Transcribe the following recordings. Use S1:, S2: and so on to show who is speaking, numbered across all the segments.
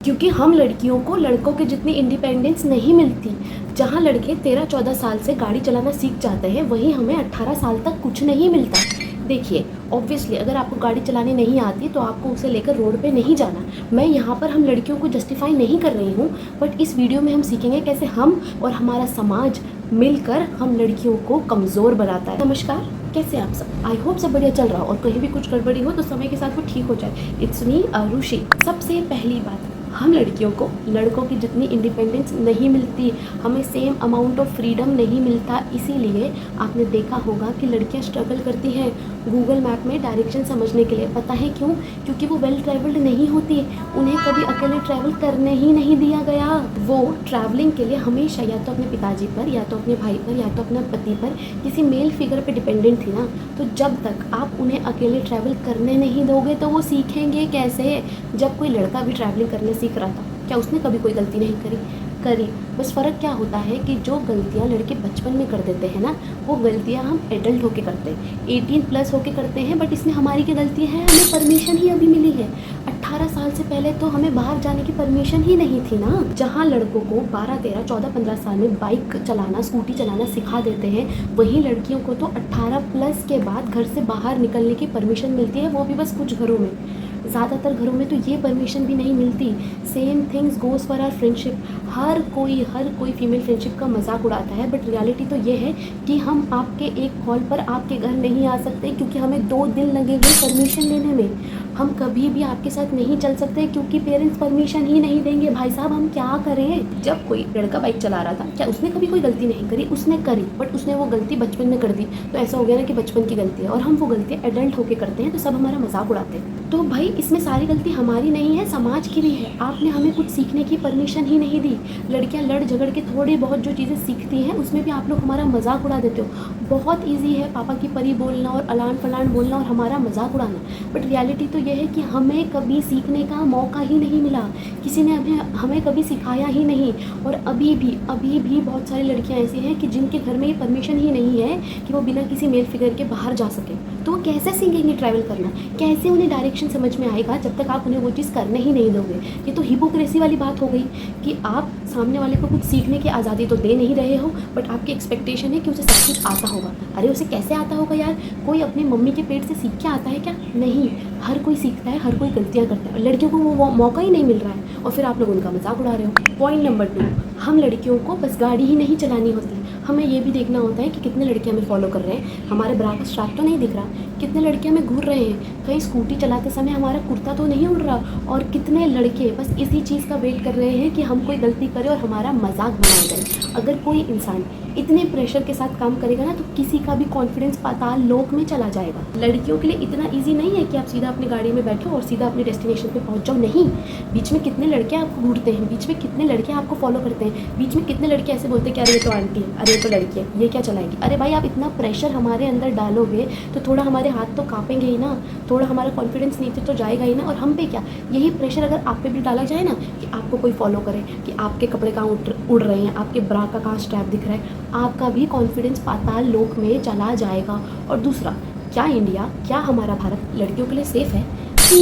S1: क्योंकि हम लड़कियों को लड़कों के जितनी इंडिपेंडेंस नहीं मिलती। जहाँ लड़के 13-14 साल से गाड़ी चलाना सीख जाते हैं, वहीं हमें 18 साल तक कुछ नहीं मिलता। देखिए, ऑब्वियसली अगर आपको गाड़ी चलानी नहीं आती तो आपको उसे लेकर रोड पे नहीं जाना। मैं यहाँ पर हम लड़कियों को जस्टिफाई नहीं कर रही हूँ, बट इस वीडियो में हम सीखेंगे कैसे हम और हमारा समाज मिलकर हम लड़कियों को कमज़ोर बनाता है। नमस्कार, कैसे आप सब? आई होप सब बढ़िया चल रहा हो और कहीं भी कुछ गड़बड़ी हो तो समय के साथ वो ठीक हो जाए। It's me Arushi. सबसे पहली बात, हम लड़कियों को लड़कों की जितनी इंडिपेंडेंस नहीं मिलती, हमें सेम अमाउंट ऑफ फ्रीडम नहीं मिलता। इसीलिए आपने देखा होगा कि लड़कियां स्ट्रगल करती हैं गूगल मैप में डायरेक्शन समझने के लिए। पता है क्यों? क्योंकि वो वेल ट्रैवल्ड नहीं होती, उन्हें कभी अकेले ट्रैवल करने ही नहीं दिया गया। वो ट्रैवलिंग के लिए हमेशा या तो अपने पिताजी पर, या तो अपने भाई पर, या तो अपने पति पर, किसी मेल फिगर पर डिपेंडेंट थी ना। तो जब तक आप उन्हें अकेले ट्रैवल करने नहीं दोगे तो वो सीखेंगे कैसे? जब कोई लड़का भी ट्रैवलिंग करने सीख रहा था, क्या उसने कभी कोई गलती नहीं करी? बस फ़र्क क्या होता है कि जो गलतियां लड़के बचपन में कर देते हैं ना, वो गलतियां हम एडल्ट होके करते हैं, 18+ होके करते हैं। बट इसमें हमारी क्या गलती है? हमें परमिशन ही अभी मिली है। 18 साल से पहले तो हमें बाहर जाने की परमिशन ही नहीं थी ना। जहाँ लड़कों को 12, 13, 14, 15 साल में बाइक चलाना, स्कूटी चलाना सिखा देते हैं, वहीं लड़कियों को तो 18+ के बाद घर से बाहर निकलने की परमिशन मिलती है, वो भी बस कुछ घरों में। ज़्यादातर घरों में तो ये परमिशन भी नहीं मिलती। Same things goes for our friendship. हर कोई फीमेल फ्रेंडशिप का मजाक उड़ाता है, बट रियलिटी तो ये है कि हम आपके एक कॉल पर आपके घर नहीं आ सकते क्योंकि हमें 2 दिन लगेंगे परमिशन लेने में। हम कभी भी आपके साथ नहीं चल सकते क्योंकि पेरेंट्स परमिशन ही नहीं देंगे। भाई साहब, हम क्या करें? जब कोई लड़का बाइक चला रहा था, क्या उसने कभी कोई गलती नहीं करी? उसने करी, बट उसने वो गलती बचपन में कर दी। तो ऐसा हो गया ना कि बचपन की गलती है, और हम वो गलतियाँ एडल्ट होके करते हैं तो सब हमारा मजाक उड़ाते हैं। तो भाई, इसमें सारी गलती हमारी नहीं है, समाज की भी है। आपने हमें कुछ सीखने की परमिशन ही नहीं दी। लड़कियां लड़ झगड़ के थोड़ी बहुत जो चीज़ें सीखती हैं, उसमें भी आप लोग हमारा मजाक उड़ा देते हो। बहुत ईजी है पापा की परी बोलना और अलान फलान बोलना और हमारा मजाक उड़ाना, बट रियलिटी तो ये है कि हमें कभी सीखने का मौका ही नहीं मिला। किसी ने हमें कभी सिखाया ही नहीं। और अभी भी बहुत सारी लड़कियां ऐसी हैं कि जिनके घर में ये परमिशन ही नहीं है कि वो बिना किसी मेल फिगर के बाहर जा सके। तो वो कैसे सीखेंगे ट्रैवल करना? कैसे उन्हें डायरेक्शन समझ में आएगा जब तक आप उन्हें वो चीज़ करने ही नहीं दोगे? ये तो हिपोक्रेसी वाली बात हो गई कि आप सामने वाले को कुछ सीखने की आज़ादी तो दे नहीं रहे हो, बट आपकी एक्सपेक्टेशन है कि उसे सब कुछ आता होगा। अरे उसे कैसे आता होगा यार? कोई अपनी मम्मी के पेट से सीख के आता है क्या? नहीं, हर कोई सीखता है, हर कोई गलतियाँ करता है। लड़कियों को वो मौका ही नहीं मिल रहा है और फिर आप लोग उनका मजाक उड़ा रहे हो। पॉइंट नंबर 2, हम लड़कियों को बस गाड़ी ही नहीं चलानी होती, हमें ये भी देखना होता है कि कितने लड़के हमें फॉलो कर रहे हैं। हमारे ब्रा का स्ट्रैप तो नहीं दिख रहा, कितने लड़के हमें घूर रहे हैं, कहीं स्कूटी चलाते समय हमारा कुर्ता तो नहीं उड़ रहा, और कितने लड़के बस इसी चीज़ का वेट कर रहे हैं कि हम कोई गलती करें और हमारा मजाक बनाया जाए। अगर कोई इंसान इतने प्रेशर के साथ काम करेगा ना, तो किसी का भी कॉन्फिडेंस पाताल लोक में चला जाएगा। लड़कियों के लिए इतना ईजी नहीं है कि आप सीधा अपनी गाड़ी में बैठो और सीधा अपने डेस्टिनेशन पे पहुंच जाओ। नहीं, बीच में कितने लड़के आपको घूरते हैं, बीच में कितने लड़के आपको फॉलो करते हैं, बीच में कितने लड़के ऐसे बोलते हैं कि अरे ये तो आंटी है, अरे ये तो लड़की है, ये क्या चलाएगी? अरे भाई, आप इतना प्रेशर हमारे अंदर डालोगे तो थोड़ा हमारे हाथ तो कांपेंगे ही ना, थोड़ा हमारा कॉन्फिडेंस नीचे तो जाएगा ही ना। और हम पे क्या, यही प्रेशर अगर आप पे भी डाला जाए ना कि आपको कोई फॉलो करे, कि आपके कपड़े कहाँ उड़ रहे हैं, आपके ब्रा का कहाँ स्ट्रैप दिख रहा है, आपका भी कॉन्फिडेंस पाताल लोक में चला जाएगा। और दूसरा, क्या इंडिया, क्या हमारा भारत लड़कियों के लिए सेफ है?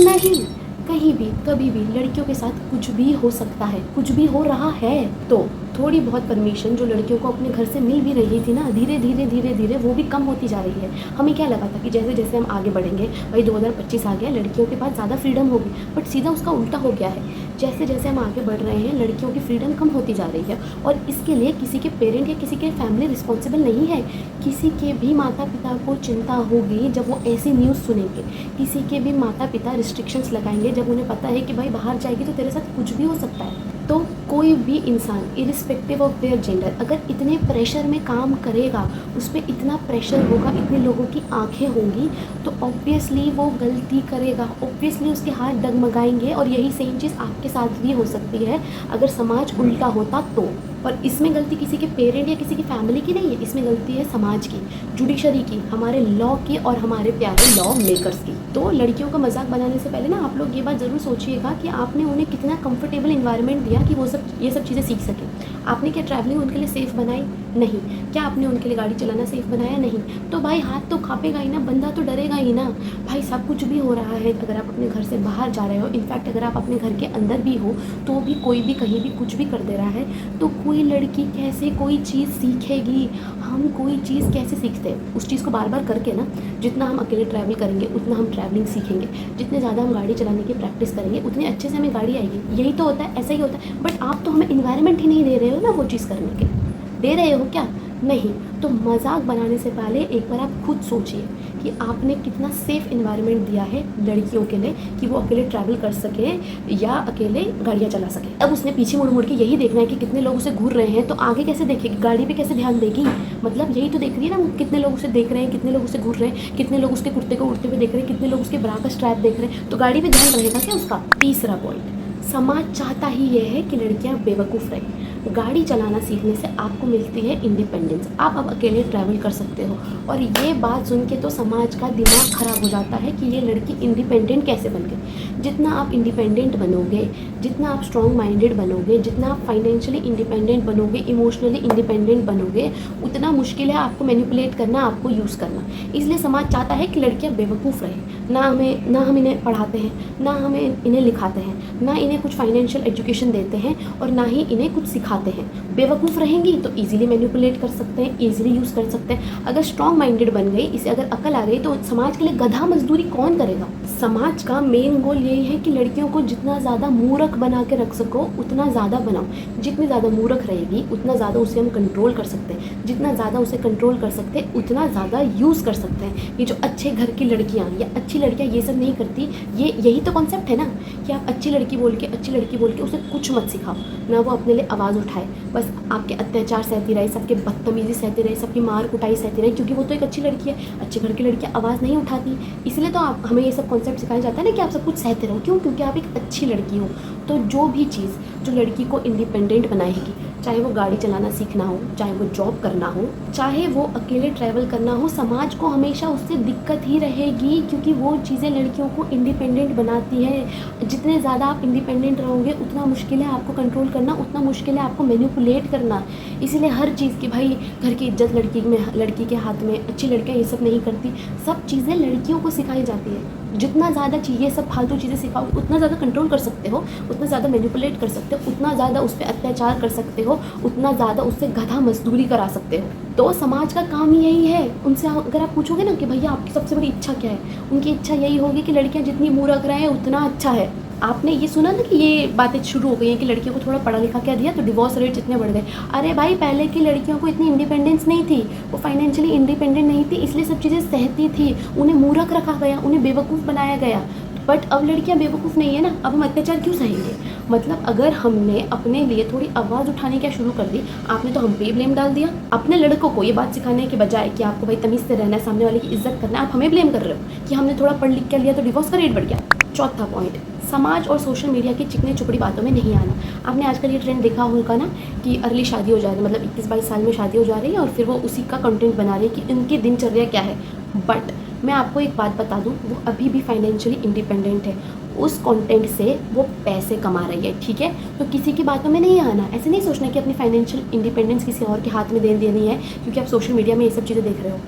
S1: नहीं, कहीं भी कभी भी लड़कियों के साथ कुछ भी हो सकता है, कुछ भी हो रहा है। तो थोड़ी बहुत परमिशन जो लड़कियों को अपने घर से मिल भी रही थी ना, धीरे धीरे वो भी कम होती जा रही है। हमें क्या लगा था कि जैसे जैसे हम आगे बढ़ेंगे, भाई 2025 आ गया, लड़कियों के पास ज़्यादा फ्रीडम होगी, बट सीधा उसका उल्टा हो गया है। जैसे जैसे हम आगे बढ़ रहे हैं, लड़कियों की फ्रीडम कम होती जा रही है, और इसके लिए किसी के पेरेंट या किसी के फैमिली रिस्पॉन्सिबल नहीं है। किसी के भी माता पिता को चिंता होगी जब वो ऐसी न्यूज़ सुनेंगे, किसी के भी माता पिता रिस्ट्रिक्शंस लगाएंगे जब उन्हें पता है कि भाई बाहर जाएगी तो तेरे साथ कुछ भी हो सकता है। तो कोई भी इंसान इरिस्पेक्टिव ऑफ देयर जेंडर अगर इतने प्रेशर में काम करेगा, उस पर इतना प्रेशर होगा, इतने लोगों की आंखें होंगी, तो ऑब्वियसली वो गलती करेगा, ऑब्वियसली उसके हाथ डगमगाएंगे। और यही सेम चीज़ आपके साथ भी हो सकती है अगर समाज उल्टा होता तो। और इसमें गलती किसी के पेरेंट या किसी की फैमिली की नहीं है, इसमें गलती है समाज की, जुडिशरी की, हमारे लॉ की और हमारे प्यारे लॉ मेकर्स की। तो लड़कियों का मजाक बनाने से पहले ना आप लोग ये बात ज़रूर सोचिएगा कि आपने उन्हें कितना कंफर्टेबल इन्वायरमेंट दिया कि वो ये सब चीज़ें सीख सकें। आपने क्या ट्रैवलिंग उनके लिए सेफ़ बनाई? नहीं। क्या आपने उनके लिए गाड़ी चलाना सेफ़ बनाया? नहीं। तो भाई हाथ तो कांपेगा ही ना, बंदा तो डरेगा ही ना। भाई सब कुछ भी हो रहा है, अगर आप अपने घर से बाहर जा रहे हो, इनफैक्ट अगर आप अपने घर के अंदर भी हो तो भी कोई भी कहीं भी कुछ भी कर दे रहा है, तो कोई लड़की कैसे कोई चीज़ सीखेगी? हम कोई चीज़ कैसे सीखते हैं? उस चीज़ को बार बार करके ना, जितना हम अकेले ट्रैवल करेंगे उतना हम ट्रैवलिंग सीखेंगे, जितने ज़्यादा हम गाड़ी चलाने की प्रैक्टिस करेंगे उतने अच्छे से हमें गाड़ी आएगी। यही तो होता है, ऐसा ही होता है। बट आप तो हमें इन्वायरमेंट ही नहीं दे रहे हो ना वो चीज़ करने के। दे रहे हो क्या? नहीं। तो मजाक बनाने से पहले एक बार आप खुद सोचिए कि आपने कितना सेफ़ इन्वायरमेंट दिया है लड़कियों के लिए कि वो अकेले ट्रैवल कर सके या अकेले गाड़ियाँ चला सके। अब उसने पीछे मुड़ मुड़ के यही देखना है कि कितने लोग उसे घूर रहे हैं, तो आगे कैसे देखेगी? गाड़ी पे कैसे ध्यान देगी? मतलब यही तो देख रही है ना, कितने लोग उसे देख रहे हैं, कितने लोग उसे घूर रहे हैं, कितने लोग उसके कुर्ते को उड़ते हुए देख रहे हैं, कितने लोग उसके ब्रा का स्ट्रैप देख रहे हैं, तो गाड़ी पे ध्यान रहेगा क्या उसका? तीसरा पॉइंट, समाज चाहता ही ये है कि लड़कियां बेवकूफ़ रहें। गाड़ी चलाना सीखने से आपको मिलती है इंडिपेंडेंस, आप अब अकेले ट्रैवल कर सकते हो। और ये बात सुन के तो समाज का दिमाग ख़राब हो जाता है कि ये लड़की इंडिपेंडेंट कैसे बन गई। जितना आप इंडिपेंडेंट बनोगे, जितना आप स्ट्रॉन्ग माइंडेड बनोगे, जितना आप फाइनेंशियली इंडिपेंडेंट बनोगे, इमोशनली इंडिपेंडेंट बनोगे, उतना मुश्किल है आपको मैनिपुलेट करना, आपको यूज़ करना। इसलिए समाज चाहता है कि लड़कियाँ बेवकूफ़ रहें। ना हम इन्हें पढ़ाते हैं, ना हमें इन्हें लिखाते हैं, ना इन्हें कुछ फाइनेंशियल एजुकेशन देते हैं, और ना ही इन्हें कुछ सिखाते हैं। बेवकूफ़ रहेंगी तो इजीली मैनिपुलेट कर सकते हैं, इजीली यूज़ कर सकते हैं। अगर स्ट्रॉन्ग माइंडेड बन गई, इसे अगर अकल आ गई, तो समाज के लिए गधा मजदूरी कौन करेगा? समाज का मेन गोल यही है कि लड़कियों को जितना ज़्यादा मूर्ख बना के रख सको उतना ज़्यादा बनाओ। जितनी ज़्यादा मूर्ख रहेगी उतना ज़्यादा उसे हम कंट्रोल कर सकते हैं, जितना ज़्यादा उसे कंट्रोल कर सकते हैं उतना ज़्यादा यूज़ कर सकते हैं। ये जो अच्छे घर की लड़कियाँ या अच्छी लड़कियाँ ये सब नहीं करती, यही तो कॉन्सेप्ट है ना कि आप अच्छी लड़की बोल के उसे कुछ मत सिखाओ, ना वो अपने लिए आवाज़ उठाए, बस आपके अत्याचार सहती रहे, सबके बदतमीजी सहती रहे, सबकी मार कुटाई सहती रहे, क्योंकि वो तो एक अच्छी लड़की है। अच्छे घर की लड़कियाँ आवाज़ नहीं उठाती, इसलिए तो आप हमें ये सब कॉन्सेप्ट सिखाया जाता है ना कि आप सब कुछ सहते रहो। क्यों? क्योंकि आप एक अच्छी लड़की हो। तो जो भी चीज़ जो लड़की को इंडिपेंडेंट बनाएगी, चाहे वो गाड़ी चलाना सीखना हो, चाहे वो जॉब करना हो, चाहे वो अकेले ट्रैवल करना हो, समाज को हमेशा उससे दिक्कत ही रहेगी, क्योंकि वो चीज़ें लड़कियों को इंडिपेंडेंट बनाती है। जितने ज़्यादा आप इंडिपेंडेंट रहोगे उतना मुश्किल है आपको कंट्रोल करना, उतना मुश्किल है आपको मैनिपुलेट करना। इसीलिए हर चीज़ की भाई घर की इज्जत लड़की के हाथ में, अच्छी लड़कियाँ ये सब नहीं करती, सब चीज़ें लड़कियों को सिखाई जाती है। जितना ज़्यादा चीज़ें सब फालतू चीज़ें सिखाओगे उतना ज़्यादा कंट्रोल कर सकते हो, उतना ज़्यादा मैनिपुलेट कर सकते हो, उतना ज़्यादा उस पर अत्याचार कर सकते हो, उतना ज़्यादा उससे गधा मजदूरी करा सकते हो। तो समाज का काम ही यही है। उनसे अगर आप पूछोगे ना कि भैया आपकी सबसे बड़ी इच्छा क्या है, उनकी इच्छा यही होगी कि लड़कियाँ जितनी मूर्ख रहें उतना अच्छा है। आपने ये सुना ना कि ये बातें शुरू हो गई हैं कि लड़कियों को थोड़ा पढ़ा लिखा क्या दिया तो डिवोर्स रेट्स इतने बढ़ गए। अरे भाई पहले की लड़कियों को इतनी इंडिपेंडेंस नहीं थी, वो फाइनेंशियली इंडिपेंडेंट नहीं थी, इसलिए सब चीज़ें सहती थी, उन्हें मूर्ख रखा गया, उन्हें बेवकूफ़ बनाया गया। बट अब लड़कियां बेवकूफ़ नहीं है ना, अब हम अत्याचार क्यों सहेंगे? मतलब अगर हमने अपने लिए थोड़ी आवाज़ उठाने क्या शुरू कर दी, आपने तो हम पे ब्लेम डाल दिया। अपने लड़कों को ये बात सिखाने के बजाय कि आपको भाई तमीज़ से रहना है, सामने वाले की इज्जत करना है, आप हमें ब्लेम कर रहे हो कि हमने थोड़ा पढ़ लिख कर लिया तो डिवोर्स का रेट बढ़ गया। चौथा पॉइंट, समाज और सोशल मीडिया की चिकनी चुपड़ी बातों में नहीं आना। आपने आजकल ये ट्रेंड देखा होगा ना कि अर्ली शादी हो जा रही है, मतलब 21-22 साल में शादी हो जा रही है और फिर वो उसी का कंटेंट बना रही है कि उनकी दिनचर्या क्या है। बट मैं आपको एक बात बता दूं, वो अभी भी फाइनेंशियली इंडिपेंडेंट है, उस कंटेंट से वो पैसे कमा रही है, ठीक है? तो किसी की बातों में नहीं आना, ऐसे नहीं सोचना कि अपनी फाइनेंशियल इंडिपेंडेंस किसी और के हाथ में दे देनी है क्योंकि आप सोशल मीडिया में ये सब चीज़ें देख रहे हो।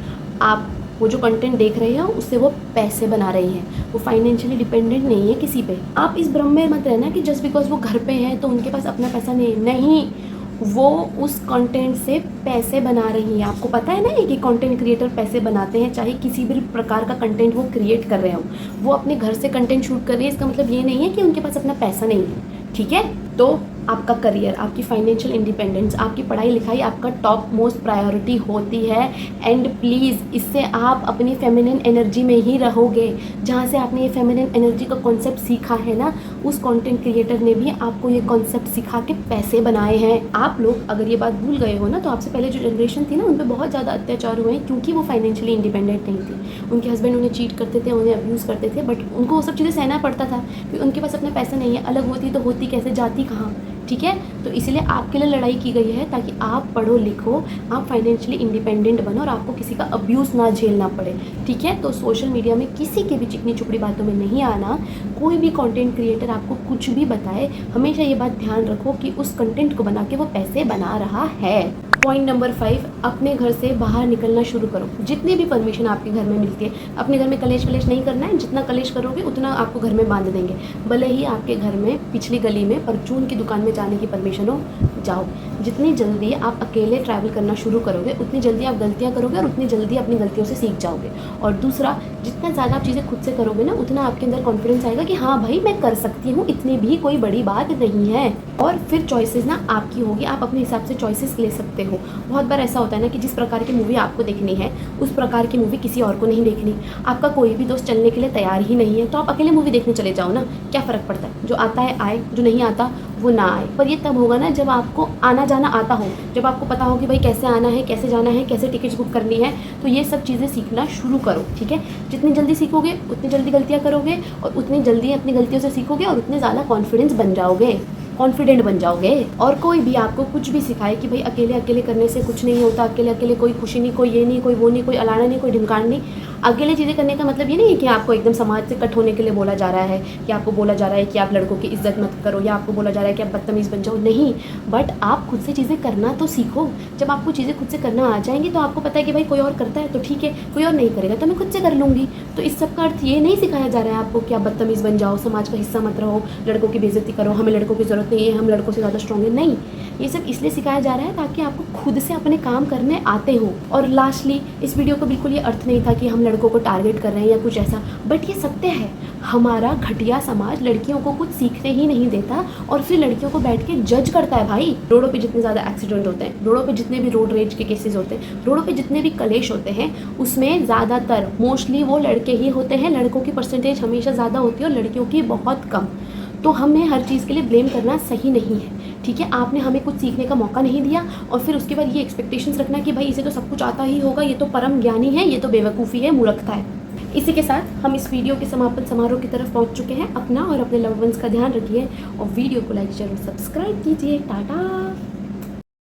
S1: आप वो जो कंटेंट देख रहे हो उससे वो पैसे बना रही हैं, वो फाइनेंशियली डिपेंडेंट नहीं है किसी पे। आप इस भ्रम में मत रहना कि जस्ट बिकॉज वो घर पे हैं तो उनके पास अपना पैसा नहीं, वो उस कंटेंट से पैसे बना रही हैं। आपको पता है ना कि कंटेंट क्रिएटर पैसे बनाते हैं, चाहे किसी भी प्रकार का कंटेंट वो क्रिएट कर रहे हो। वो अपने घर से कंटेंट शूट कर रही है, इसका मतलब ये नहीं है कि उनके पास अपना पैसा नहीं है, ठीक है? तो आपका करियर, आपकी फाइनेंशियल इंडिपेंडेंस, आपकी पढ़ाई लिखाई आपका टॉप मोस्ट प्रायोरिटी होती है। एंड प्लीज़ इससे आप अपनी फेमिनिन एनर्जी में ही रहोगे। जहाँ से आपने ये फेमिनिन एनर्जी का कॉन्सेप्ट सीखा है ना, उस कंटेंट क्रिएटर ने भी आपको ये कॉन्सेप्ट सिखा के पैसे बनाए हैं। आप लोग अगर ये बात भूल गए हो ना, तो आपसे पहले जो जनरेशन थी ना, उन पर बहुत ज़्यादा अत्याचार हुए हैं क्योंकि वो फाइनेंशियली इंडिपेंडेंट नहीं थी। उनके हस्बैंड उन्हें चीट करते थे, उन्हें अब्यूज़ करते थे, बट उनको वो सब चीज़ें सहना पड़ता था क्योंकि उनके पास अपना पैसा नहीं है। अलग होती तो होती कैसे, जाती कहाँ, ठीक है। तो इसलिए आपके लिए लड़ाई की गई है ताकि आप पढ़ो लिखो, आप फाइनेंशियली इंडिपेंडेंट बनो और आपको किसी का अब्यूज़ ना झेलना पड़े, ठीक है। तो सोशल मीडिया में किसी के भी चिकनी चुपड़ी बातों में नहीं आना। कोई भी कंटेंट क्रिएटर आपको कुछ भी बताए, हमेशा ये बात ध्यान रखो कि उस कंटेंट को बना के वो पैसे बना रहा है। पॉइंट नंबर 5, अपने घर से बाहर निकलना शुरू करो। जितनी भी परमिशन आपके घर में मिलती है, अपने घर में कलेश वलेश नहीं करना है। जितना कलेश करोगे उतना आपको घर में बांध देंगे। भले ही आपके घर में पिछली गली में परचून की दुकान में जाने की परमिशन हो, जाओ। जितनी जल्दी आप अकेले ट्रैवल करना शुरू करोगे उतनी जल्दी आप गलतियाँ करोगे और उतनी जल्दी अपनी गलतियों से सीख जाओगे। और दूसरा, जितना ज़्यादा आप चीज़ें खुद से करोगे ना, उतना आपके अंदर कॉन्फिडेंस आएगा कि हाँ भाई मैं कर सकती हूँ, इतनी भी कोई बड़ी बात नहीं है। और फिर चॉइसेस ना आपकी होगी, आप अपने हिसाब से चॉइसेस ले सकते हो। बहुत बार ऐसा होता है ना कि जिस प्रकार की मूवी आपको देखनी है उस प्रकार की मूवी किसी और को नहीं देखनी। आपका कोई भी दोस्त चलने के लिए तैयार ही नहीं है तो आप अकेले मूवी देखने चले जाओ ना, क्या फ़र्क पड़ता है। जो आता है आए, जो नहीं आता वो ना आए। पर ये तब होगा ना जब आपको आना जाना आता हो, जब आपको पता हो कि भाई कैसे आना है, कैसे जाना है, कैसे टिकट्स बुक करनी है। तो ये सब चीज़ें सीखना शुरू करो, ठीक है। जितनी जल्दी सीखोगे उतनी जल्दी गलतियाँ करोगे और उतनी जल्दी अपनी गलतियों से सीखोगे और उतने ज़्यादा कॉन्फिडेंट बन जाओगे। और कोई भी आपको कुछ भी सिखाए कि भाई अकेले अकेले करने से कुछ नहीं होता, अकेले अकेले कोई खुशी नहीं, कोई ये नहीं, कोई वो नहीं, कोई अलाना नहीं, कोई ढिमकाना नहीं। अकेले चीज़ें करने का मतलब ये नहीं है कि आपको एकदम समाज से कट होने के लिए बोला जा रहा है, कि आपको बोला जा रहा है कि आप लड़कों की इज्जत मत करो, या आपको बोला जा रहा है कि आप बदतमीज़ बन जाओ। नहीं, बट आप खुद से चीज़ें करना तो सीखो। जब आपको चीज़ें खुद से करना आ जाएंगी तो आपको पता है कि भाई कोई और करता है तो ठीक है, कोई और नहीं करेगा तो मैं खुद से कर लूँगी। तो इस सब का अर्थ ये नहीं सिखाया जा रहा है आपको कि आप बदतमीज़ बन जाओ, समाज का हिस्सा मत रहो, लड़कों की बेइज्जती करो, हमें लड़कों की ज़रूरत नहीं है, हम लड़कों से ज़्यादा स्ट्रॉन्ग है। नहीं, ये सब इसलिए सिखाया जा रहा है ताकि आपको खुद से अपने काम करने आते हो। और लास्टली, इस वीडियो को बिल्कुल ये अर्थ नहीं था कि हम लड़कों को टारगेट कर रहे हैं या कुछ ऐसा, बट ये सत्य है। हमारा घटिया समाज लड़कियों को कुछ सीखने ही नहीं देता और फिर लड़कियों को बैठ के जज करता है। भाई, रोडों पे जितने ज़्यादा एक्सीडेंट होते हैं, रोडों पे जितने भी रोड रेज के केसेस होते हैं, रोडों पे जितने भी कलेश होते हैं, उसमें ज़्यादातर मोस्टली वो लड़के ही होते हैं। लड़कों की परसेंटेज हमेशा ज़्यादा होती है और लड़कियों की बहुत कम। तो हमें हर चीज़ के लिए ब्लेम करना सही नहीं है, ठीक है। आपने हमें कुछ सीखने का मौका नहीं दिया और फिर उसके बाद ये एक्सपेक्टेशंस रखना कि भाई इसे तो सब कुछ आता ही होगा, ये तो परम ज्ञानी है, ये तो बेवकूफ़ी है, मूर्खता है। इसी के साथ हम इस वीडियो के समापन समारोह की तरफ पहुंच चुके हैं। अपना और अपने लव वंस का ध्यान रखिए और वीडियो को लाइक शेयर और सब्सक्राइब कीजिए। टाटा।